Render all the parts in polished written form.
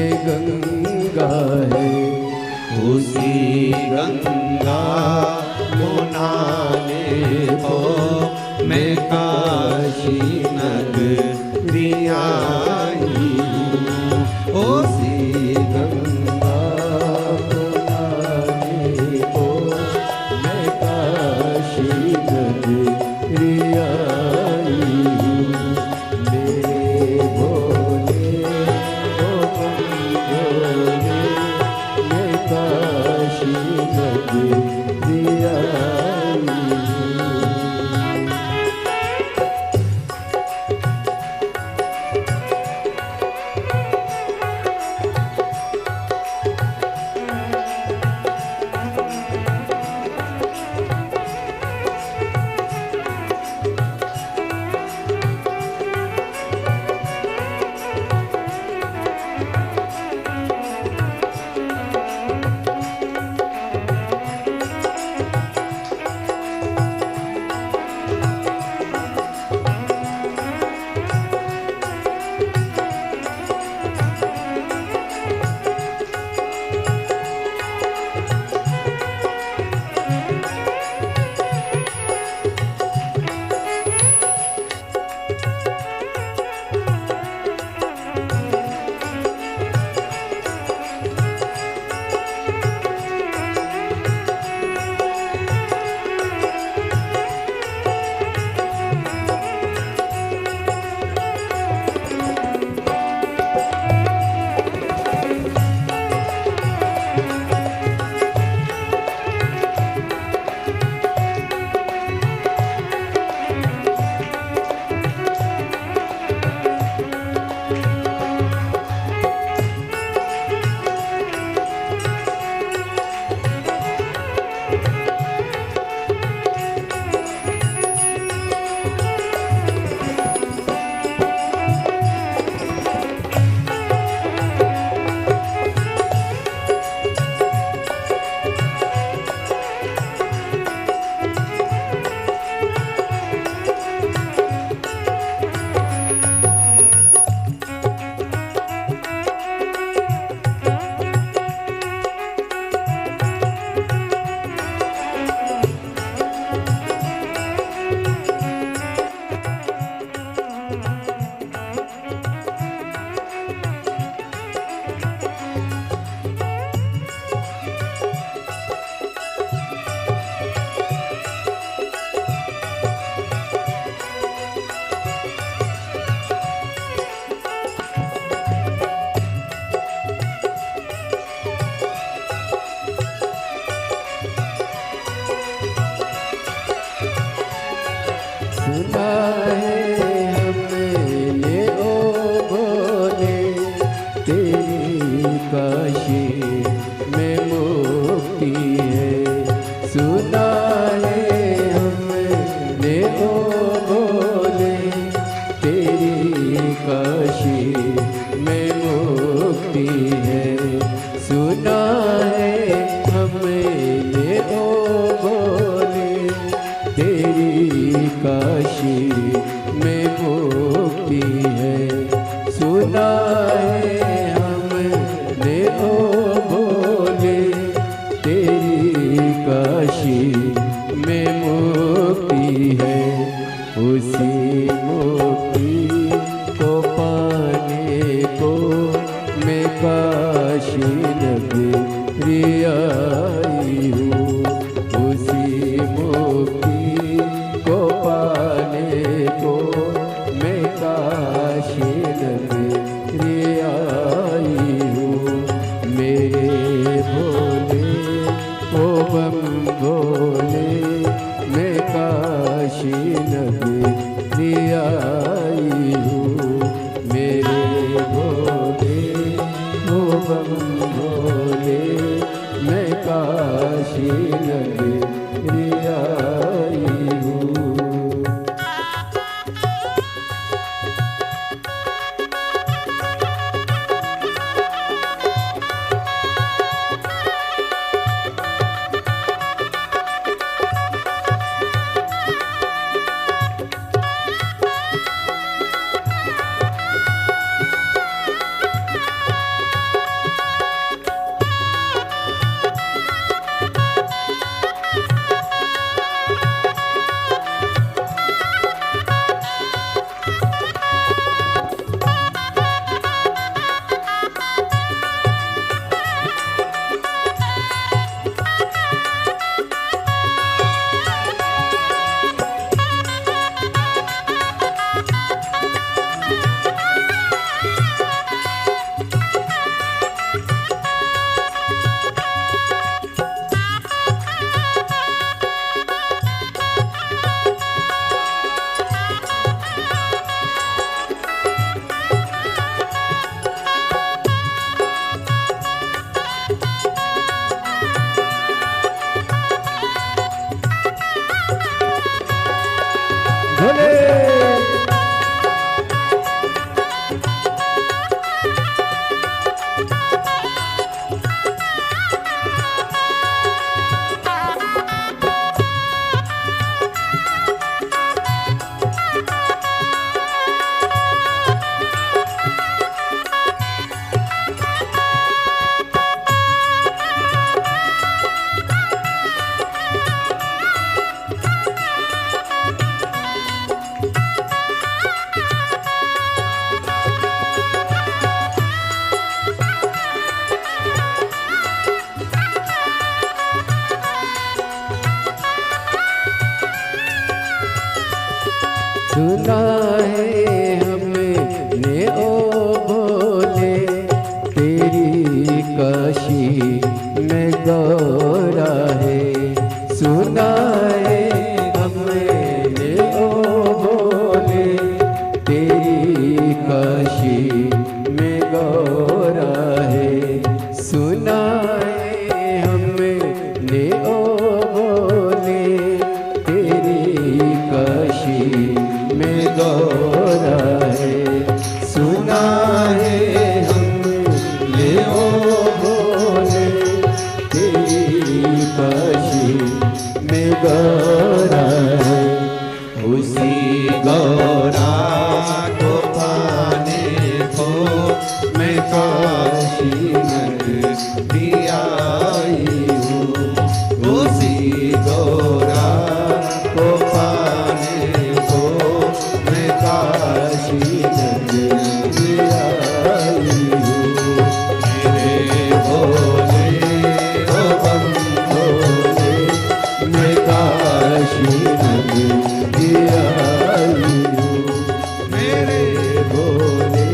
में गंगा है, उसी गंगा को नहाने को मैं काशी नगरी आई हूँ। उसी गंगा को नहाने को मैं काशी नगरी आई हूँ। मेरे भोले ओ भोले, मैं काशी नगरी आई हूँ। सुना है हमने ओ भोले, तेरी काशी में मुक्ति है। सुना है हमने ओ भोले, तेरी काशी में मुक्ति है। सुना है हमने ओ भोले, तेरी काशी में मुक्ति है। सुना है हमने ओ भोले, तेरी काशी में मुक्ति है। उसी मुक्ति को पाने को मैं काशी नगरी आई हूँ। उसी मुक्ति को पाने को मैं काशी नगरी आई हूँ। मेरे भोले ओ बम भोले, मैं काशी नगरी आई हूँ। मेरे भोले ओ बम भोले, मैं काशी नगरी आई हूँ। गौरा है सुनाए हमने ओ बोले तेरी काशी में गौरा है सुनाए हमने ओ बोले तेरी काशी में गौरा है सुना है हमने ओ बोले तेरी काशी में गौरा है उसी गौरा को पाने को मैं काशी नगरी आई हूँ। उसी गौरा को पाने को मैं काशी नगरी आई हूँ। मेरे भोले ओ बम भोले मैं काशी नगरी आई हूँ। मेरे भोले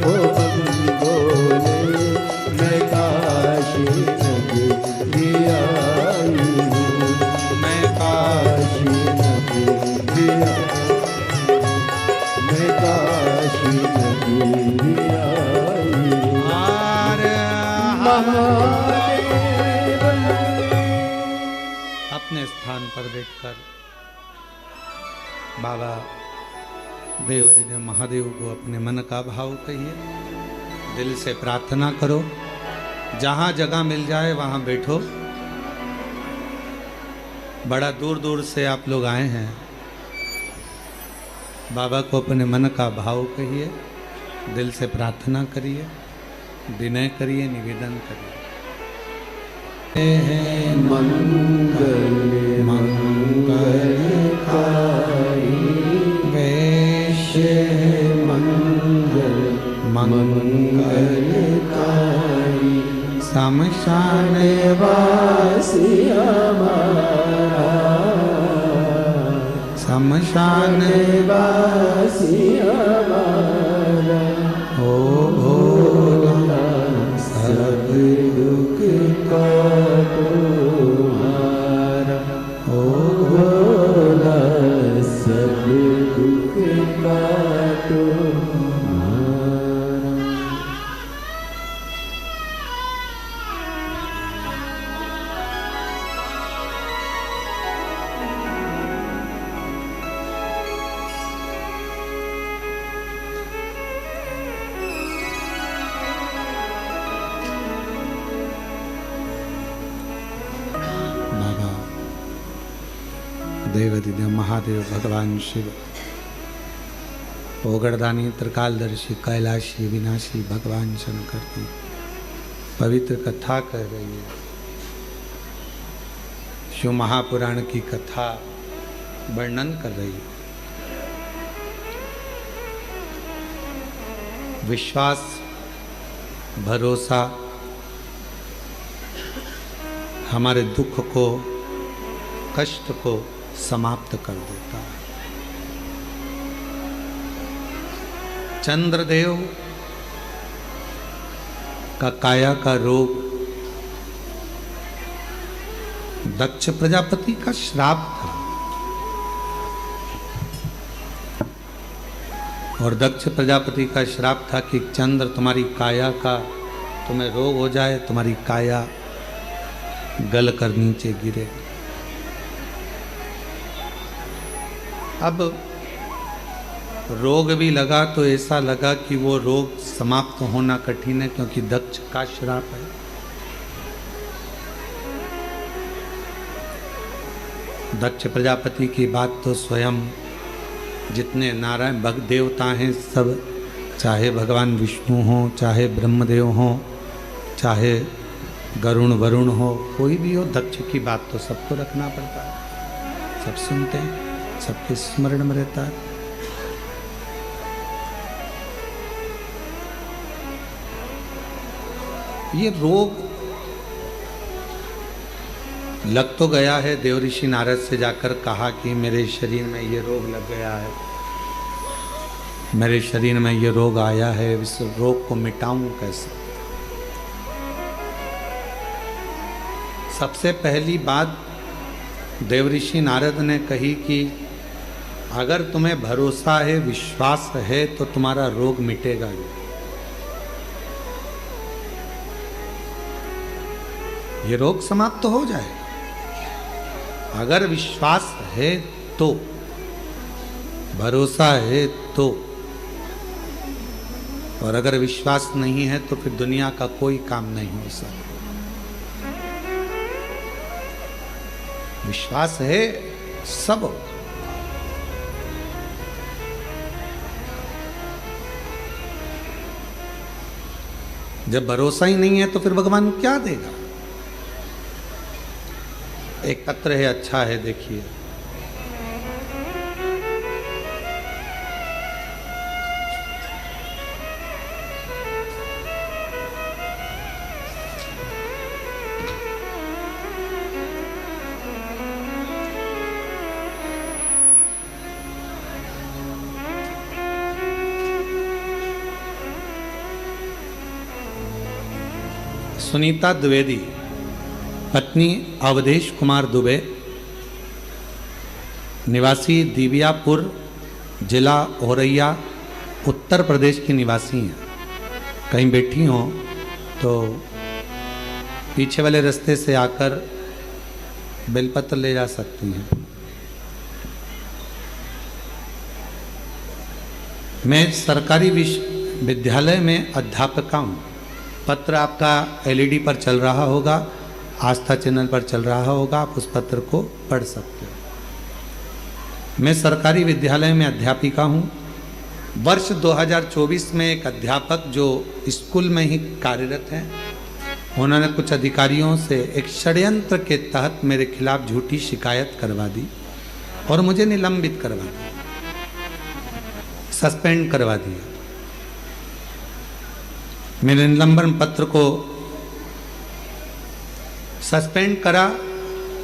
ओ बम भोले मैं काशी नगरी आई हूँ। मैं काशी नगरी मैं काशी नगरी आई हूँ। महादेव अपने स्थान पर बैठकर बाबा देव महादेव को अपने मन का भाव कहिए, दिल से प्रार्थना करो। जहाँ जगह मिल जाए वहाँ बैठो। बड़ा दूर दूर से आप लोग आए हैं। बाबा को अपने मन का भाव कहिए, दिल से प्रार्थना करिए, विनय करिए, निवेदन करिए। मंगल मंगलकारी वैश्य मंगल मंगलकारी शमशान वासी हमारा शमशान वासी हमारा ओ भोला सब दुख का तुम्हारा ओ भोला सब दुख का तुम्हारा। बाबा देवाधिदेव महादेव भगवान शिव ओगड़दानी त्रिकालदर्शी कैलाशी विनाशी भगवान शंकर की पवित्र कथा कह रही है। शिव महापुराण की कथा वर्णन कर रही है। विश्वास, भरोसा हमारे दुख को, कष्ट को समाप्त कर देता है। चंद्रदेव का काया का रोग दक्ष प्रजापति का श्राप था और दक्ष प्रजापति का श्राप था कि चंद्र तुम्हारी काया का तुम्हें रोग हो जाए, तुम्हारी काया गल कर नीचे गिरे। अब रोग भी लगा तो ऐसा लगा कि वो रोग समाप्त होना कठिन है, क्योंकि दक्ष का श्राप है। दक्ष प्रजापति की बात तो स्वयं जितने नारायण भक्त देवता हैं सब, चाहे भगवान विष्णु हो, चाहे ब्रह्मदेव हो, चाहे गरुण वरुण हो, कोई भी हो, दक्ष की बात तो सबको रखना पड़ता है। सब सुनते हैं, सबके स्मरण में रहता है। ये रोग लग तो गया है। देव ऋषि नारद से जाकर कहा कि मेरे शरीर में ये रोग लग गया है, मेरे शरीर में ये रोग आया है, इस रोग को मिटाऊं कैसे? सबसे पहली बात देवऋषि नारद ने कही कि अगर तुम्हें भरोसा है, विश्वास है, तो तुम्हारा रोग मिटेगा ही। ये रोग समाप्त तो हो जाए अगर विश्वास है तो, भरोसा है तो। और अगर विश्वास नहीं है तो फिर दुनिया का कोई काम नहीं हो सकता। विश्वास है सब होगा। जब भरोसा ही नहीं है तो फिर भगवान क्या देगा। एक पत्र है, अच्छा है, देखिए। सुनीता द्विवेदी, पत्नी अवधेश कुमार दुबे, निवासी दिव्यापुर, जिला औरैया, उत्तर प्रदेश की निवासी हैं। कहीं बैठी हों तो पीछे वाले रास्ते से आकर बेलपत्र ले जा सकती हैं। मैं सरकारी विश्वविद्यालय में अध्यापिका हूँ। पत्र आपका एलईडी पर चल रहा होगा, आस्था चैनल पर चल रहा होगा, आप उस पत्र को पढ़ सकते हो। मैं सरकारी विद्यालय में अध्यापिका हूँ। वर्ष 2024 में एक अध्यापक जो स्कूल में ही कार्यरत हैं, उन्होंने कुछ अधिकारियों से एक षड्यंत्र के तहत मेरे खिलाफ झूठी शिकायत करवा दी और मुझे निलंबित करवा दिया, सस्पेंड करवा दिया। मेरे निलंबन पत्र को सस्पेंड करा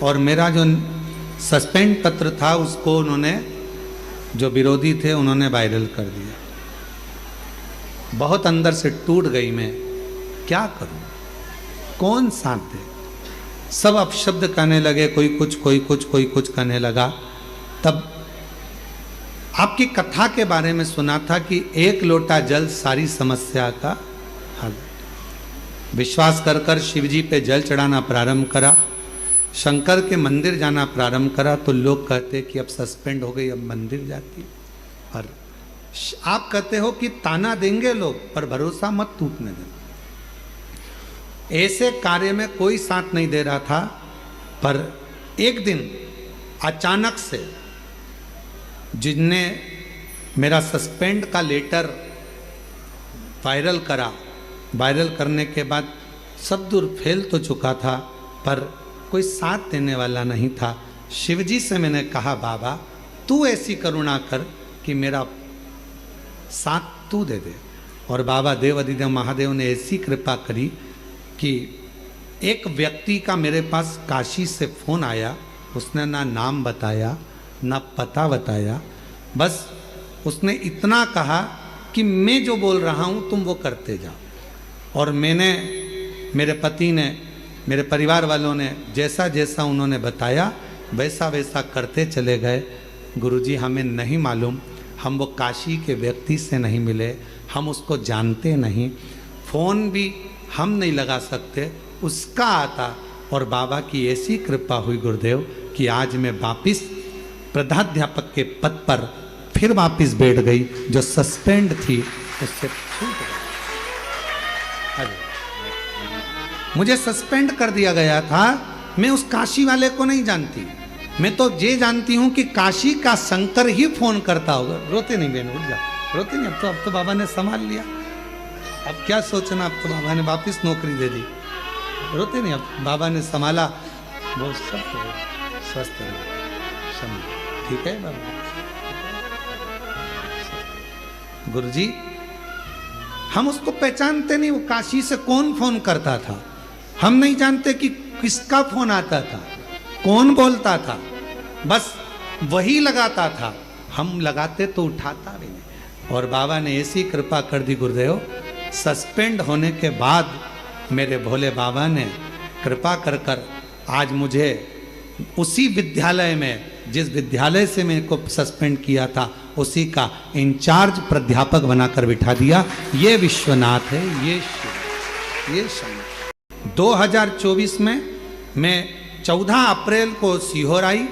और मेरा जो सस्पेंड पत्र था उसको उन्होंने, जो विरोधी थे, उन्होंने वायरल कर दिया। बहुत अंदर से टूट गई मैं। क्या करूं, कौन साथ दे। सब अपशब्द कहने लगे, कोई कुछ कोई कुछ कोई कुछ कहने लगा। तब आपकी कथा के बारे में सुना था कि एक लोटा जल सारी समस्या का हल। विश्वास कर कर शिव जी पे जल चढ़ाना प्रारंभ करा, शंकर के मंदिर जाना प्रारंभ करा, तो लोग कहते कि अब सस्पेंड हो गई, अब मंदिर जाती। और आप कहते हो कि ताना देंगे लोग, पर भरोसा मत टूटने देना। ऐसे कार्य में कोई साथ नहीं दे रहा था, पर एक दिन अचानक से जिनने मेरा सस्पेंड का लेटर वायरल करा, वायरल करने के बाद सब दूर फैल तो चुका था, पर कोई साथ देने वाला नहीं था। शिवजी से मैंने कहा, बाबा तू ऐसी करुणा कर कि मेरा साथ तू दे दे। और बाबा देव अधिदेव महादेव ने ऐसी कृपा करी कि एक व्यक्ति का मेरे पास काशी से फोन आया। उसने ना नाम बताया ना पता बताया, बस उसने इतना कहा कि मैं जो बोल रहा हूँ तुम वो करते जाओ। और मैंने, मेरे पति ने, मेरे परिवार वालों ने जैसा जैसा उन्होंने बताया वैसा वैसा करते चले गए। गुरुजी हमें नहीं मालूम, हम वो काशी के व्यक्ति से नहीं मिले, हम उसको जानते नहीं, फ़ोन भी हम नहीं लगा सकते, उसका आता। और बाबा की ऐसी कृपा हुई गुरुदेव कि आज मैं वापिस प्रधानाध्यापक के पद पर फिर वापिस बैठ गई। जो सस्पेंड थी उससे छूट गई। मुझे सस्पेंड कर दिया गया था। मैं उस काशी वाले को नहीं जानती, मैं तो ये जानती हूँ कि काशी का शंकर ही फोन करता होगा। रोते नहीं बहन, उठ जा, रोते नहीं। अब तो बाबा ने संभाल लिया, अब क्या सोचना, अब तो बाबा ने वापिस नौकरी दे दी। रोते नहीं, अब बाबा ने संभाला, वो सब स्वस्थ रहे। ठीक है बाबा। गुरुजी हम उसको पहचानते नहीं, वो काशी से कौन फोन करता था, हम नहीं जानते कि किसका फोन आता था, कौन बोलता था, बस वही लगाता था। हम लगाते तो उठाता भी नहीं। और बाबा ने ऐसी कृपा कर दी गुरुदेव, सस्पेंड होने के बाद मेरे भोले बाबा ने कृपा कर कर आज मुझे उसी विद्यालय में, जिस विद्यालय से मेरे को सस्पेंड किया था, उसी का इंचार्ज प्राध्यापक बनाकर बिठा दिया। ये विश्वनाथ है, ये शिव, ये शंकर। 2024 में मैं 14 अप्रैल को सीहोर आई,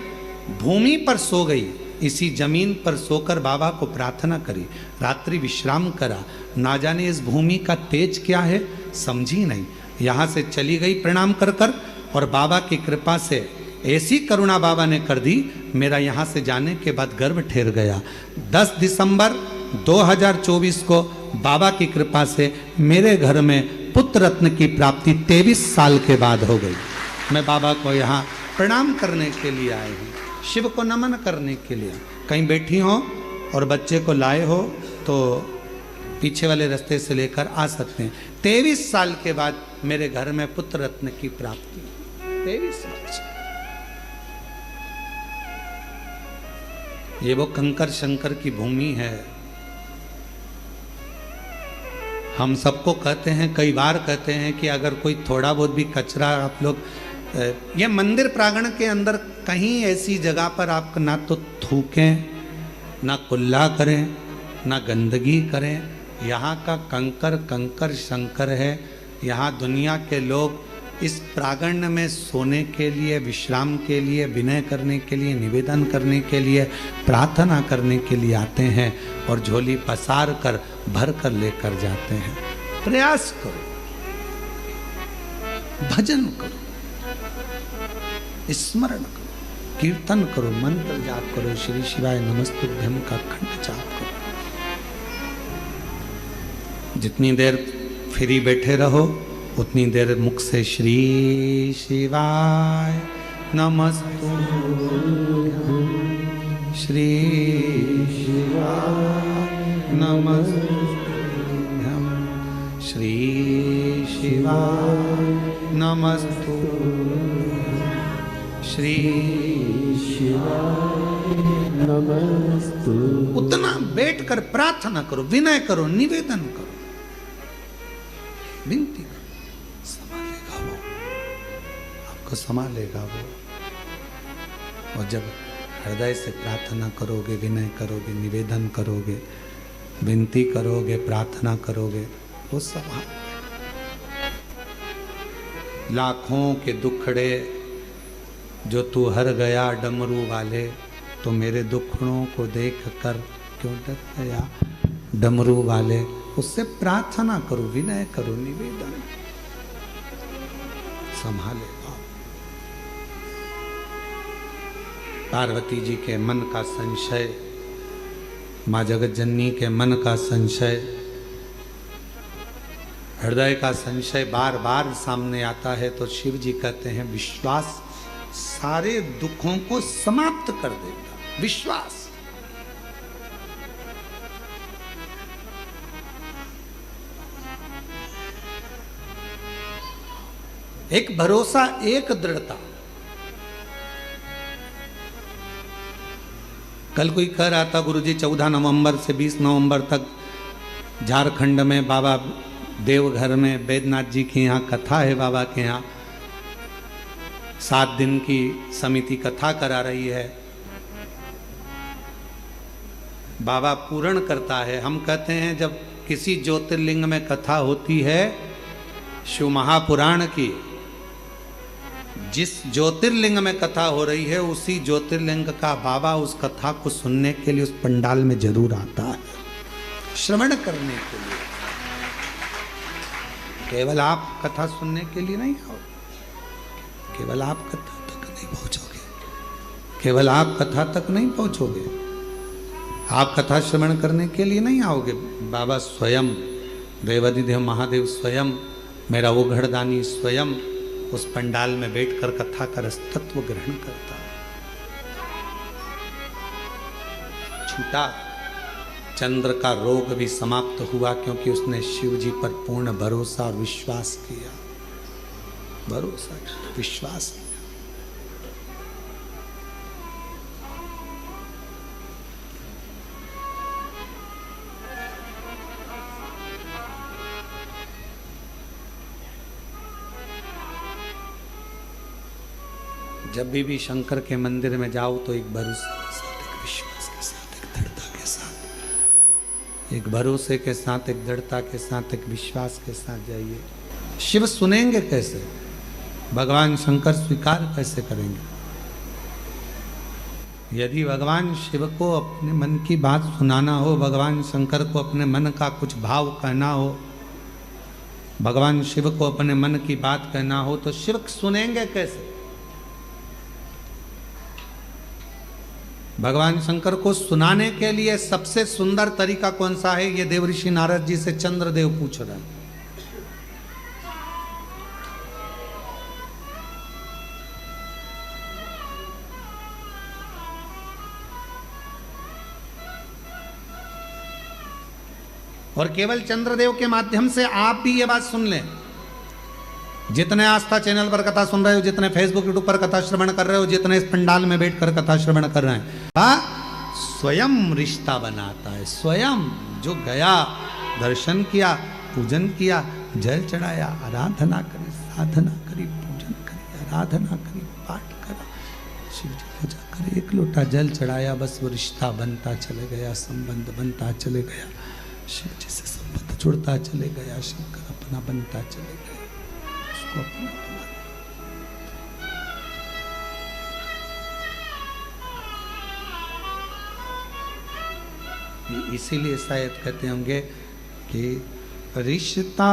भूमि पर सो गई। इसी जमीन पर सोकर बाबा को प्रार्थना करी, रात्रि विश्राम करा। ना जाने इस भूमि का तेज क्या है, समझी नहीं। यहाँ से चली गई प्रणाम कर कर, और बाबा की कृपा से ऐसी करुणा बाबा ने कर दी, मेरा यहाँ से जाने के बाद गर्भ ठहर गया। 10 दिसंबर 2024 को बाबा की कृपा से मेरे घर में पुत्र रत्न की प्राप्ति 23 साल के बाद हो गई। मैं बाबा को यहाँ प्रणाम करने के लिए आई हूँ, शिव को नमन करने के लिए। कहीं बैठी हो और बच्चे को लाए हो तो पीछे वाले रास्ते से लेकर आ सकते हैं। 23 साल के बाद मेरे घर में पुत्र रत्न की प्राप्ति, 23 वर्ष। ये वो कंकर शंकर की भूमि है। हम सबको कहते हैं, कई बार कहते हैं कि अगर कोई थोड़ा बहुत भी कचरा आप लोग, ये मंदिर प्रांगण के अंदर कहीं ऐसी जगह पर आप ना तो थूकें, ना कुल्ला करें, ना गंदगी करें। यहाँ का कंकर कंकर शंकर है। यहाँ दुनिया के लोग इस प्रांगण में सोने के लिए, विश्राम के लिए, विनय करने के लिए, निवेदन करने के लिए, प्रार्थना करने के लिए आते हैं और झोली पसार कर भर कर लेकर जाते हैं। प्रयास करो, भजन करो, स्मरण करो, कीर्तन करो, मंत्र जाप करो, श्री शिवाय नमस्तुभ्यम का खंड जाप करो। जितनी देर फ्री बैठे रहो उतनी देर मुख से श्री शिवाय नमस्तुभ्यम, श्री शिवाय नमस्तुभ्यम, श्री शिवाय नमस्तुभ्यम, श्री शिवाय नमस्तु। उतना बैठकर प्रार्थना करो, विनय करो, निवेदन करो, विनती करो। संभालेगा वो, आपको संभालेगा वो। और जब हृदय से प्रार्थना करोगे, विनय करोगे, निवेदन करोगे, विनती करोगे, प्रार्थना करोगे, वो संभाल। लाखों के दुखड़े जो तू हर गया डमरू वाले, तो मेरे दुखड़ों को देख कर क्यों डर गया डमरू वाले। उससे प्रार्थना करो, विनय करो, निवेदन, संभालेगा। पार्वती जी के मन का संशय, माँ जगत जननी के मन का संशय, हृदय का संशय बार बार सामने आता है, तो शिव जी कहते हैं विश्वास सारे दुखों को समाप्त कर देता। विश्वास, एक भरोसा, एक दृढ़ता। कल कोई कह रहा था गुरुजी 14 नवंबर से 20 नवंबर तक झारखंड में बाबा देवघर में बैद्यनाथ जी के यहाँ कथा है। बाबा के यहाँ 7 दिन की समिति कथा करा रही है। बाबा पूर्ण करता है। हम कहते हैं जब किसी ज्योतिर्लिंग में कथा होती है, शिव महापुराण की, जिस ज्योतिर्लिंग में कथा हो रही है उसी ज्योतिर्लिंग का बाबा उस कथा को सुनने के लिए उस पंडाल में जरूर आता है, श्रवण करने के लिए। केवल आप कथा सुनने के लिए नहीं आओ, केवल आप कथा तक नहीं पहुंचोगे, केवल आप कथा तक नहीं पहुंचोगे, आप कथा श्रवण करने के लिए नहीं आओगे। बाबा स्वयं, देवाधिदेव महादेव स्वयं, मेरा वो घड़दानी स्वयं उस पंडाल में बैठकर कथा का रसतत्व ग्रहण करता है। छूटा चंद्र का रोग भी समाप्त हुआ, क्योंकि उसने शिव जी पर पूर्ण भरोसा और विश्वास किया। भरोसा, विश्वास किया। जब भी शंकर के मंदिर में जाओ तो एक भरोसे के साथ, एक विश्वास के साथ, एक दृढ़ता के साथ, एक भरोसे के साथ, एक दृढ़ता के साथ, एक विश्वास के साथ जाइए। शिव सुनेंगे कैसे? भगवान शंकर स्वीकार कैसे करेंगे? यदि भगवान शिव को अपने मन की बात सुनाना हो, भगवान शंकर को अपने मन का कुछ भाव कहना हो, भगवान शिव को अपने मन की बात कहना हो, तो शिव सुनेंगे कैसे? भगवान शंकर को सुनाने के लिए सबसे सुंदर तरीका कौन सा है? ये देवऋषि नारद जी से चंद्रदेव पूछ रहे हैं। और केवल चंद्रदेव के माध्यम से आप भी ये बात सुन लें। जितने आस्था चैनल पर कथा सुन रहे हो, जितने फेसबुक यूट्यूब पर कथा श्रवण कर रहे हो, जितने इस पंडाल में बैठकर कथा श्रवण कर रहे हैं, स्वयं रिश्ता बनाता है। स्वयं जो गया, दर्शन किया, पूजन किया, जल चढ़ाया, आराधना करी, साधना करी, पूजन करी, आराधना करी, पाठ करा, शिव जी पूजा करे, एक लोटा जल चढ़ाया, बस वो रिश्ता बनता चले गया, संबंध बनता चले गया, शिव जी से संबंध जुड़ता चले गया, शंकर अपना बनता चले गया, उसको अपना बना। इसीलिए शायद कहते होंगे कि रिश्ता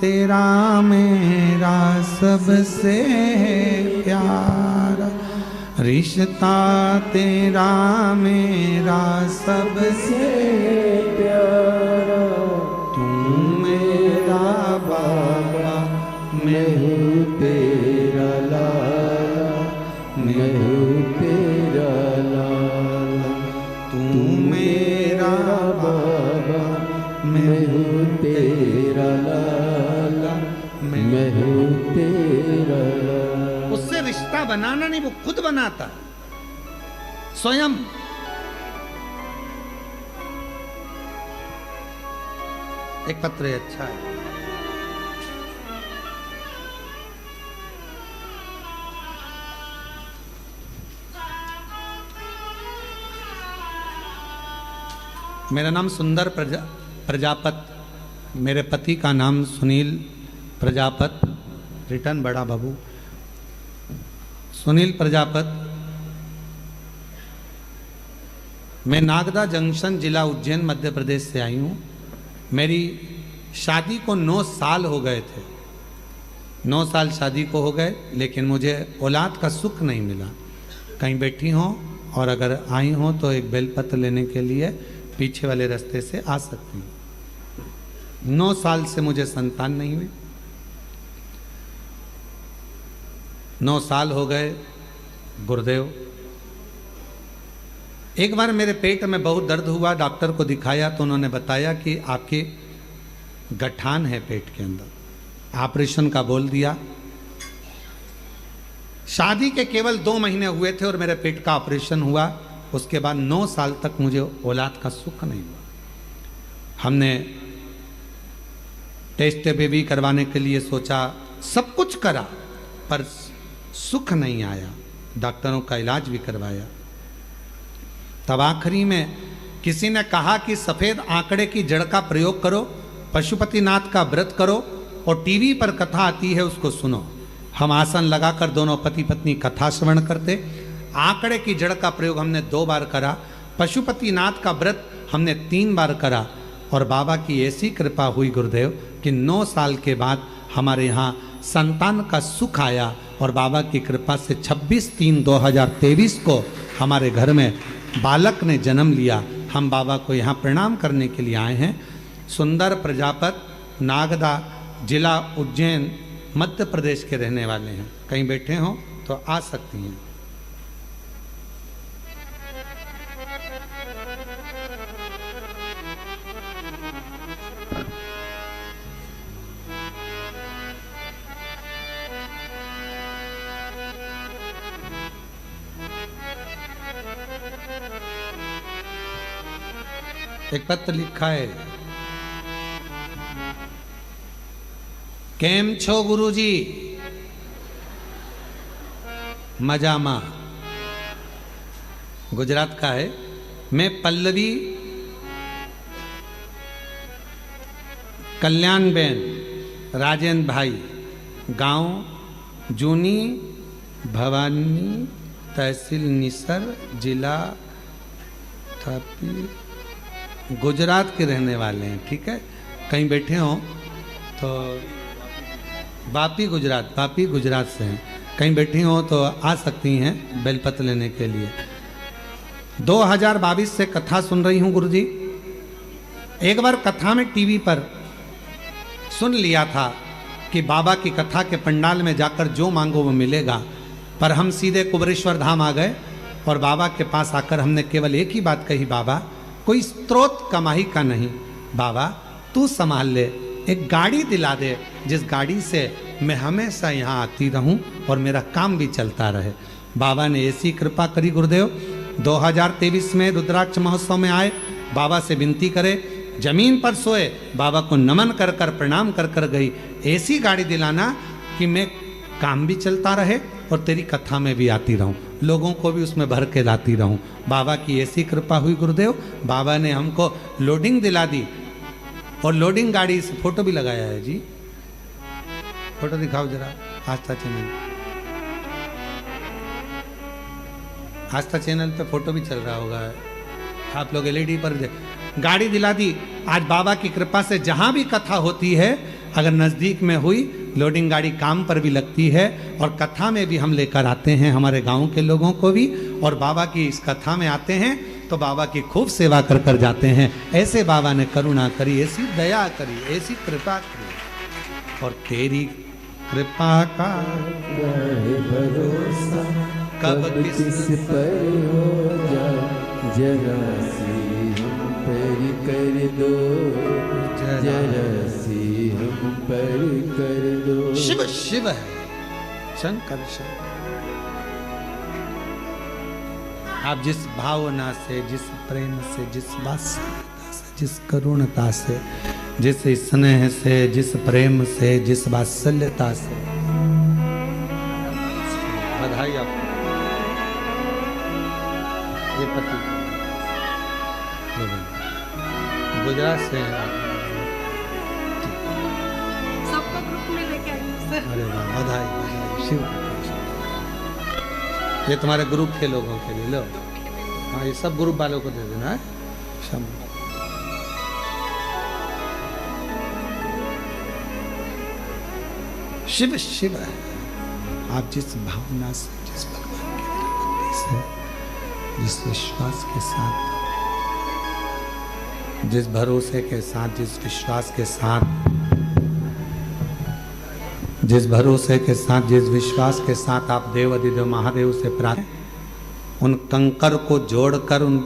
तेरा मेरा सबसे प्यारा, रिश्ता तेरा मेरा सबसे प्यारा, तू मेरा बाबा, मैं हूँ तेरा लाला, मैं हूँ तेरा लाला, तू मेरा बाबा, मैं हूँ तेरा लाला, मैं हूँ तेरा लाला। उससे रिश्ता बनाना नहीं, वो खुद बनाता स्वयं। एक पत्र अच्छा है। मेरा नाम सुंदर प्रजापत, मेरे पति का नाम सुनील प्रजापत, रिटर्न बड़ा बाबू सुनील प्रजापत। मैं नागदा जंक्शन, जिला उज्जैन, मध्य प्रदेश से आई हूँ। मेरी शादी को 9 साल हो गए थे। 9 साल शादी को हो गए, लेकिन मुझे औलाद का सुख नहीं मिला। कहीं बैठी हो और अगर आई हो तो एक बेलपत्र लेने के लिए पीछे वाले रास्ते से आ सकती हूँ। 9 साल से मुझे संतान नहीं हुई। 9 साल हो गए। गुरुदेव, एक बार मेरे पेट में बहुत दर्द हुआ, डॉक्टर को दिखाया तो उन्होंने बताया कि आपके गठान है पेट के अंदर। ऑपरेशन का बोल दिया। शादी के केवल 2 महीने हुए थे और मेरे पेट का ऑपरेशन हुआ। उसके बाद 9 साल तक मुझे औलाद का सुख नहीं हुआ। हमने टेस्ट बेबी करवाने के लिए सोचा, सब कुछ करा, पर सुख नहीं आया। डॉक्टरों का इलाज भी करवाया। तब आखिरी में किसी ने कहा कि सफेद आंकड़े की जड़ का प्रयोग करो, पशुपतिनाथ का व्रत करो और टीवी पर कथा आती है उसको सुनो। हम आसन लगाकर दोनों पति पत्नी कथा श्रवण करते। आंकड़े की जड़ का प्रयोग हमने 2 बार करा। पशुपतिनाथ का व्रत हमने 3 बार करा। और बाबा की ऐसी कृपा हुई गुरुदेव कि 9 साल के बाद हमारे यहाँ संतान का सुख आया। और बाबा की कृपा से 26/3/2023 को हमारे घर में बालक ने जन्म लिया। हम बाबा को यहाँ प्रणाम करने के लिए आए हैं। सुंदर प्रजापत, नागदा, जिला उज्जैन, मध्य प्रदेश के रहने वाले हैं। कहीं बैठे हों तो आ सकती हैं। एक पत्र लिखा है, केम छो गुरुजी, मजामा गुजरात का है। मैं पल्लवी कल्याणबेन राजेंद्र भाई, गांव जूनी भवानी, तहसील निसर, जिला तापी, गुजरात के रहने वाले हैं। ठीक है, कहीं बैठे हो तो वापी गुजरात से हैं, कहीं बैठी हो तो आ सकती हैं बेलपत्र लेने के लिए। 2022 से कथा सुन रही हूँ गुरुजी। एक बार कथा में टीवी पर सुन लिया था कि बाबा की कथा के पंडाल में जाकर जो मांगो वो मिलेगा, पर हम सीधे कुबरेश्वर धाम आ गए और बाबा के पास आकर हमने केवल एक ही बात कही, बाबा कोई स्रोत कमाई का नहीं, बाबा तू संभाल ले, एक गाड़ी दिला दे जिस गाड़ी से मैं हमेशा यहाँ आती रहूँ और मेरा काम भी चलता रहे। बाबा ने ऐसी कृपा करी गुरुदेव। 2023 में रुद्राक्ष महोत्सव में आए, बाबा से विनती करे, जमीन पर सोए, बाबा को नमन कर कर प्रणाम कर कर गई, ऐसी गाड़ी दिलाना कि मैं काम भी चलता रहे और तेरी कथा में भी आती रहूं, लोगों को भी उसमें भर के लाती रहूं। बाबा की ऐसी कृपा हुई गुरुदेव, बाबा ने हमको लोडिंग दिला दी और लोडिंग गाड़ी से फोटो भी लगाया है जी। फोटो दिखाओ जरा, आस्था चैनल, आस्था चैनल पे फोटो भी चल रहा होगा, आप लोग एलईडी पर गाड़ी दिला दी। आज बाबा की कृपा से जहां भी कथा होती है, अगर नज़दीक में हुई, लोडिंग गाड़ी काम पर भी लगती है और कथा में भी हम लेकर आते हैं हमारे गांव के लोगों को भी, और बाबा की इस कथा में आते हैं तो बाबा की खूब सेवा कर कर जाते हैं। ऐसे बाबा ने करुणा करी, ऐसी दया करी, ऐसी कृपा करी, और तेरी कृपा का भरोसा कब किस पर हो जा, जरा सी हम पर कर दो, जरा सी हम पर कर दो। शिव शिव है, शंकर शंकर। आप जिस भावना से, जिस प्रेम से, जिस वात्सल्यता से, जिस करुणता से, जिस स्नेह से, जिस प्रेम से, जिस वात्सल्यता से, बधाई आपको। ये पति गुजरात से हैं आप। सबको ग्रुप में लेके आई हूं सर। अरे वाह, बधाई बधाई, शिव की कृपा। ये तुम्हारे ग्रुप के लोगों के लिए लो। हाँ, ये सब ग्रुप वालों को दे देना है। शिव शिव है। आप जिस भावना से, जिस भगवान की भक्ति से, जिस विश्वास के साथ, जिस भरोसे के साथ, जिस विश्वास के साथ, जिस भरोसे के साथ, जिस विश्वास के साथ आप देव अधिदेव महादेव से प्रार्थना, उन कंकर को जोड़कर, उन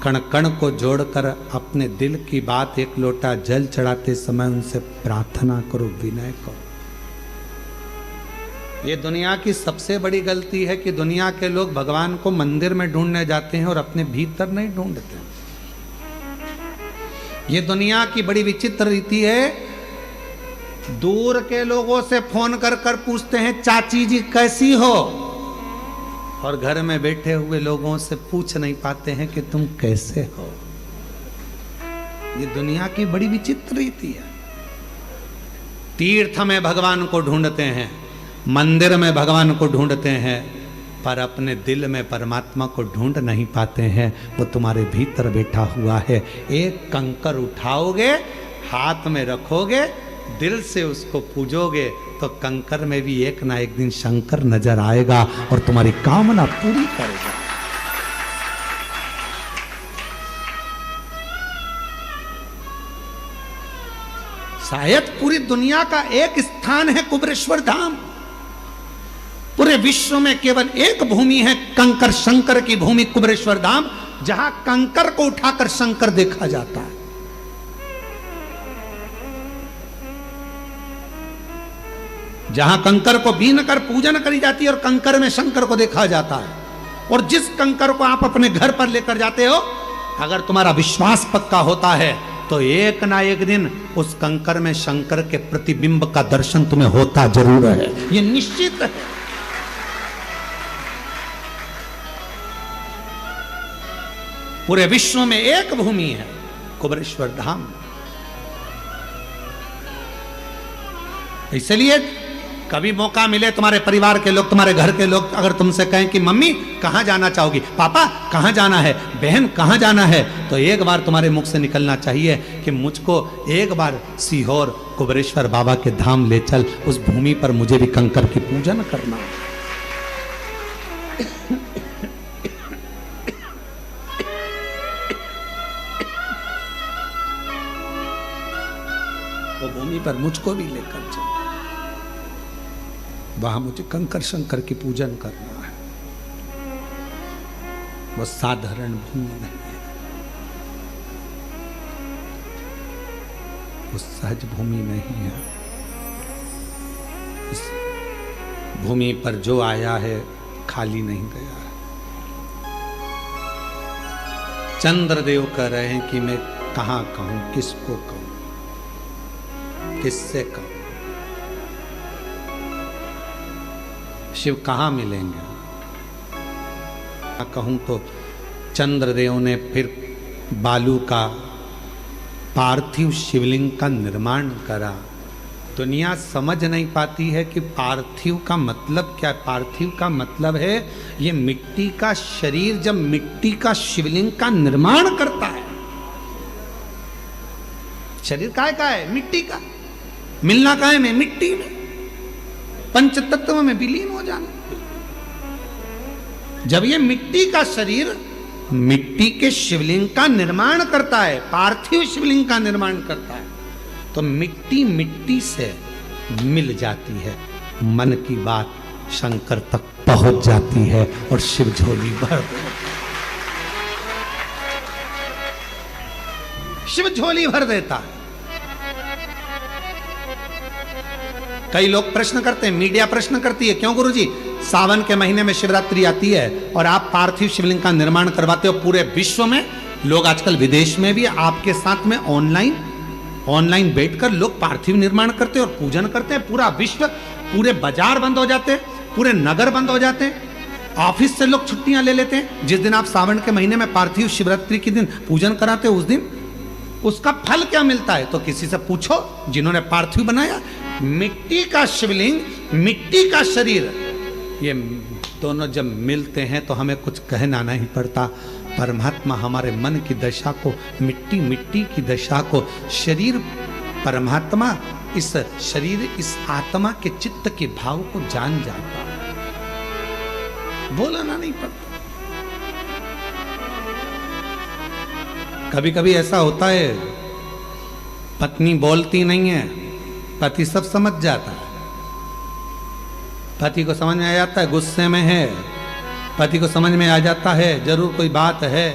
कण कण को जोड़कर अपने दिल की बात एक लोटा जल चढ़ाते समय उनसे प्रार्थना करो, विनय करो। ये दुनिया की सबसे बड़ी गलती है कि दुनिया के लोग भगवान को मंदिर में ढूंढने जाते हैं और अपने भीतर नहीं ढूंढते। ये दुनिया की बड़ी विचित्र रीति है। दूर के लोगों से फोन कर कर पूछते हैं चाची जी कैसी हो, और घर में बैठे हुए लोगों से पूछ नहीं पाते हैं कि तुम कैसे हो। ये दुनिया की बड़ी विचित्र रीति है। तीर्थ में भगवान को ढूंढते हैं, मंदिर में भगवान को ढूंढते हैं, पर अपने दिल में परमात्मा को ढूंढ नहीं पाते हैं। वो तुम्हारे भीतर बैठा हुआ है। एक कंकर उठाओगे, हाथ में रखोगे, दिल से उसको पूजोगे तो कंकर में भी एक ना एक दिन शंकर नजर आएगा और तुम्हारी कामना पूरी करेगा। शायद पूरी दुनिया का एक स्थान है कुबरेश्वर धाम। पूरे विश्व में केवल एक भूमि है कंकर शंकर की भूमि, कुबरेश्वर धाम, जहां कंकर को उठाकर शंकर देखा जाता है। जहां कंकर को बीन कर पूजन करी जाती है और कंकर में शंकर को देखा जाता है। और जिस कंकर को आप अपने घर पर लेकर जाते हो, अगर तुम्हारा विश्वास पक्का होता है तो एक ना एक दिन उस कंकर में शंकर के प्रतिबिंब का दर्शन तुम्हें होता जरूर है। ये निश्चित है। पूरे विश्व में एक भूमि है, कुबेरेश्वर धाम। इसलिए कभी मौका मिले, तुम्हारे परिवार के लोग, तुम्हारे घर के लोग अगर तुमसे कहें कि मम्मी कहाँ जाना चाहोगी, पापा कहाँ जाना है, बहन कहाँ जाना है, तो एक बार तुम्हारे मुख से निकलना चाहिए कि मुझको एक बार सीहोर कुबेरेश्वर बाबा के धाम ले चल, उस भूमि पर मुझे भी कंकर की पूजन करना। वो भूमि पर मुझको भी लेकर चल, वहां मुझे कंकर शंकर की पूजन करना है। वो साधारण भूमि नहीं है, वो सहज भूमि नहीं है। इस भूमि पर जो आया है खाली नहीं गया है। चंद्रदेव कह रहे हैं कि मैं कहां कहूं, किसको कहूं, किससे कहूं। शिव कहाँ मिलेंगे? कहूँ तो चंद्रदेव ने फिर बालू का पार्थिव शिवलिंग का निर्माण करा। दुनिया समझ नहीं पाती है कि पार्थिव का मतलब क्या है। पार्थिव का मतलब है ये मिट्टी का शरीर जब मिट्टी का शिवलिंग का निर्माण करता है। शरीर का है मिट्टी का, मिलना का है में मिट्टी में, पंच तत्व में विलीन हो जाना। जब ये मिट्टी का शरीर मिट्टी के शिवलिंग का निर्माण करता है, पार्थिव शिवलिंग का निर्माण करता है, तो मिट्टी मिट्टी से मिल जाती है, मन की बात शंकर तक पहुंच जाती है और शिव झोली भर देता है। शिव झोली भर देता है। कई लोग प्रश्न करते हैं, मीडिया प्रश्न करती है, क्यों गुरुजी सावन के महीने में शिवरात्रि आती है और आप पार्थिव शिवलिंग का निर्माण करवाते हो। पूरे विश्व में लोग, आजकल विदेश में भी आपके साथ में ऑनलाइन बैठकर लोग पार्थिव निर्माण करते हैं और पूजन करते हैं। पूरा विश्व, पूरे बाजार बंद हो जाते हैं, पूरे नगर बंद हो जाते हैं, ऑफिस से लोग छुट्टियां ले लेते हैं। जिस दिन आप सावन के महीने में पार्थिव शिवरात्रि के दिन पूजन कराते हो, उस दिन उसका फल क्या मिलता है? तो किसी से पूछो जिन्होंने पार्थिव बनाया। मिट्टी का शिवलिंग, मिट्टी का शरीर, ये दोनों जब मिलते हैं तो हमें कुछ कहना नहीं पड़ता। परमात्मा हमारे मन की दशा को, मिट्टी मिट्टी की दशा को, शरीर परमात्मा इस शरीर, इस आत्मा के चित्त के भाव को जान जाता है, बोलना नहीं पड़ता। कभी कभी ऐसा होता है, पत्नी बोलती नहीं है, पति सब समझ जाता है। पति को समझ में आ जाता है गुस्से में है, पति को समझ में आ जाता है जरूर कोई बात है,